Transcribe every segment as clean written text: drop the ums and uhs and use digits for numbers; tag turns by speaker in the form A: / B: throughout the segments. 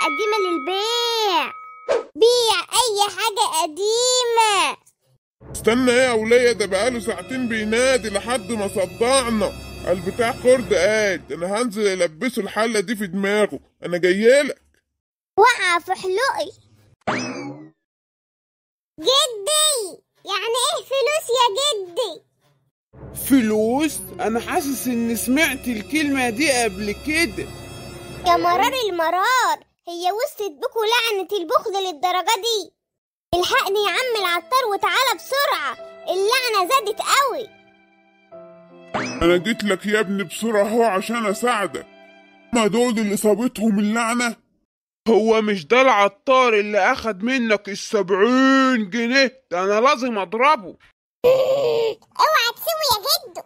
A: قديمة للبيع. بيع أي حاجة قديمة.
B: استنى ايه يا ولية، ده بقاله ساعتين بينادي لحد ما صدعنا. البتاع خرد قاعد، انا هنزل البسه الحلة دي في دماغه، انا جايلك.
A: وقع في حلقي. جدي يعني ايه فلوس يا جدي؟
C: فلوس؟ انا حاسس اني سمعت الكلمة دي قبل كده.
A: يا مرار المرار، هي وصلت بكم لعنة البخل للدرجة دي؟ الحقني يا عم العطار وتعالى بسرعة، اللعنة زادت قوي.
B: انا جيت لك يا ابني بسرعة اهو عشان اساعدك. ما دول اللي صابتهم اللعنة.
C: هو مش ده العطار اللي اخد منك ال70 جنيه؟ ده انا لازم اضربه.
A: اوعى تسوي يا جدو.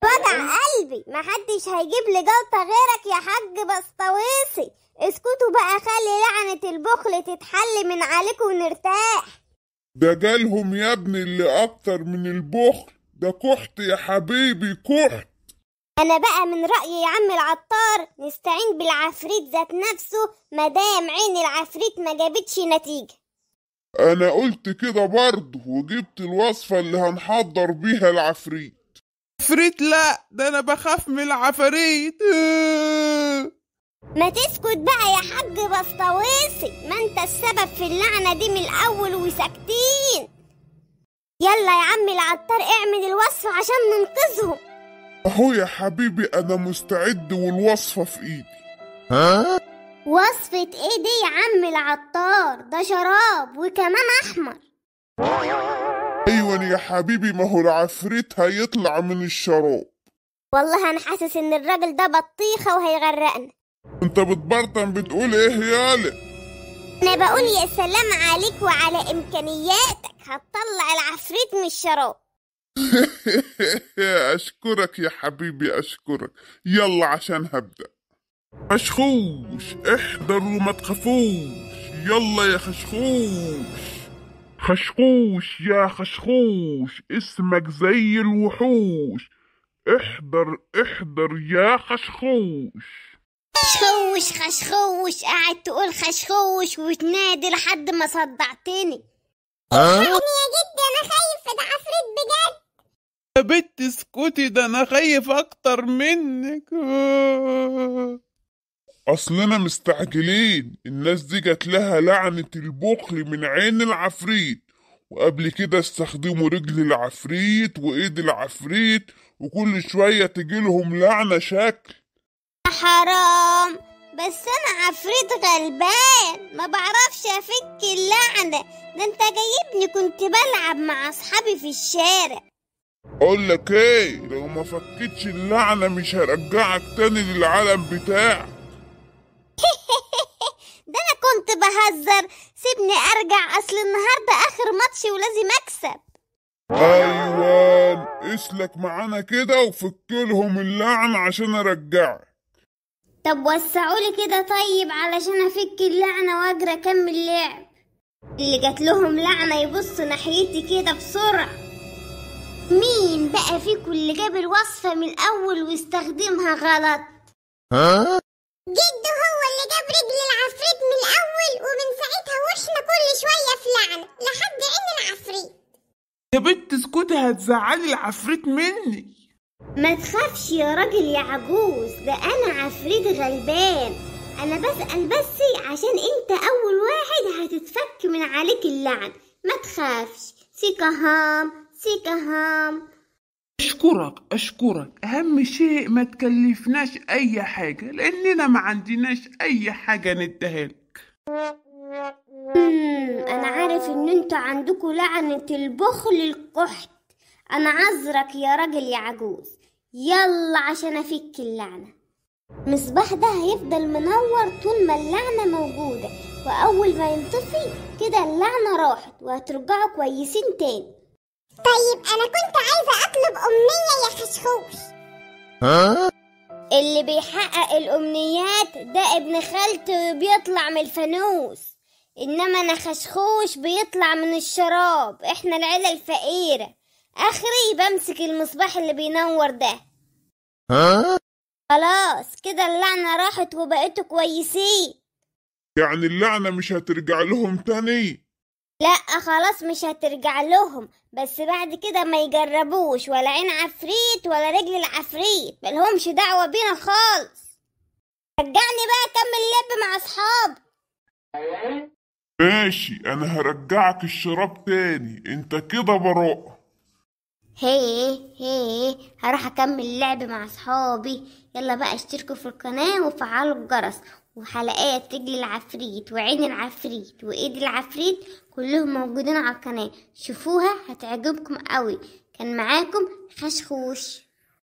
A: وجع قلبي، محدش هيجيب لي جلطة غيرك يا حاج بسطويسي. اسكتوا بقى، خلي لعنة البخل تتحل من عليكم ونرتاح.
B: ده جالهم يا ابني اللي اكتر من البخل، ده كحت يا حبيبي كحت.
A: انا بقى من رأيي يا عم العطار نستعين بالعفريت ذات نفسه، مدام عين العفريت ما جابتش نتيجة.
B: انا قلت كده برضه، وجبت الوصفة اللي هنحضر بيها العفريت.
C: عفريت؟ لا، ده انا بخاف من العفاريت.
A: ما تسكت بقى يا حاج بسطويسي، ما انت السبب في اللعنة دي من الاول وساكتين. يلا يا عم العطار اعمل الوصفة عشان ننقذهم.
B: اهو يا حبيبي انا مستعد والوصفة في ايدي.
A: وصفة ايه دي يا عم العطار؟ ده شراب وكمان احمر.
B: ايوه يا حبيبي، ما هو العفريت هيطلع من الشراب.
A: والله انا حاسس ان الراجل ده بطيخة وهيغرقنا.
B: انت بتبرطم بتقول ايه يالا؟
A: انا بقول يا سلام عليك وعلى امكانياتك، هتطلع العفريت من الشراب.
B: اشكرك يا حبيبي اشكرك. يلا عشان هبدأ. خشخوش احضر وما تخافوش. يلا يا خشخوش. خشخوش يا خشخوش، اسمك زي الوحوش. احضر احضر يا خشخوش.
A: خشخوش خشخوش، قاعد تقول خشخوش وتنادي لحد ما صدعتني. الحقني يا جدي، انا خايف، ده عفريت بجد.
C: يا بنت اسكتي، ده انا خايف اكتر منك.
B: اصلنا مستعجلين، الناس دي جات لها لعنة البخل من عين العفريت، وقبل كده استخدموا رجل العفريت وايد العفريت، وكل شوية تجيلهم لعنة شكل.
A: حرام، بس انا عفريت غلبان ما بعرفش افك اللعنة. ده انت جايبني كنت بلعب مع اصحابي في الشارع.
B: اقول لك ايه، لو ما فكتش اللعنة مش هرجعك تاني للعالم بتاعك.
A: ده انا كنت بهزر، سيبني ارجع، اصل النهاردة اخر ماتش ولازم اكسب.
B: ايوان اسلك معانا كده وفكلهم اللعنة عشان ارجعك.
A: طب وسعولي كده طيب علشان افك اللعنة واجري اكمل لعب. اللي جات لهم لعنة يبصوا ناحيتي كده بسرعة. مين بقى فيكم اللي جاب الوصفة من الاول واستخدمها غلط؟ جده هو اللي جاب رجل العفريت من الاول، ومن ساعتها وشنا كل شوية في لعنة لحد عين العفريت.
C: يا بنت اسكتي، هتزعلي العفريت مني.
A: ما تخافش يا راجل يا عجوز، ده انا عفريت غلبان. انا بسأل بس عشان انت اول واحد هتتفك من عليك اللعن. ما تخافش، سيكا هام سيكا هام.
C: اشكرك، اهم شيء ما تكلفناش اي حاجة، لاننا ما عندناش اي حاجة ندهلك.
A: انا عارف ان انتوا عندكوا لعنة البخل القحط. انا عذرك يا راجل يا عجوز. يلا عشان افك اللعنة. المصباح ده هيفضل منور طول ما اللعنة موجودة، واول ما ينطفي كده اللعنة راحت وهترجعوا كويسين تاني. طيب انا كنت عايزة اطلب امنية يا خشخوش. اللي بيحقق الامنيات ده ابن خالته بيطلع من الفانوس، انما انا خشخوش بيطلع من الشراب. احنا العيلة الفقيرة، اخري بمسك المصباح اللي بينور ده. خلاص كده اللعنة راحت وبقيتوا كويسين.
B: يعني اللعنة مش هترجع لهم تاني؟
A: لا خلاص مش هترجع لهم، بس بعد كده ما يجربوش ولا عين عفريت ولا رجل العفريت، ملهمش دعوة بينا خالص. رجعني بقى اكمل لعب مع اصحابي.
B: ماشي، انا هرجعك الشراب تاني، انت كده براء.
A: هي هروح اكمل لعب مع اصحابي. يلا بقى اشتركوا في القناة وفعلوا الجرس، وحلقات رجل العفريت وعين العفريت وايد العفريت كلهم موجودين على القناة، شوفوها هتعجبكم قوي. كان معاكم خشخوش.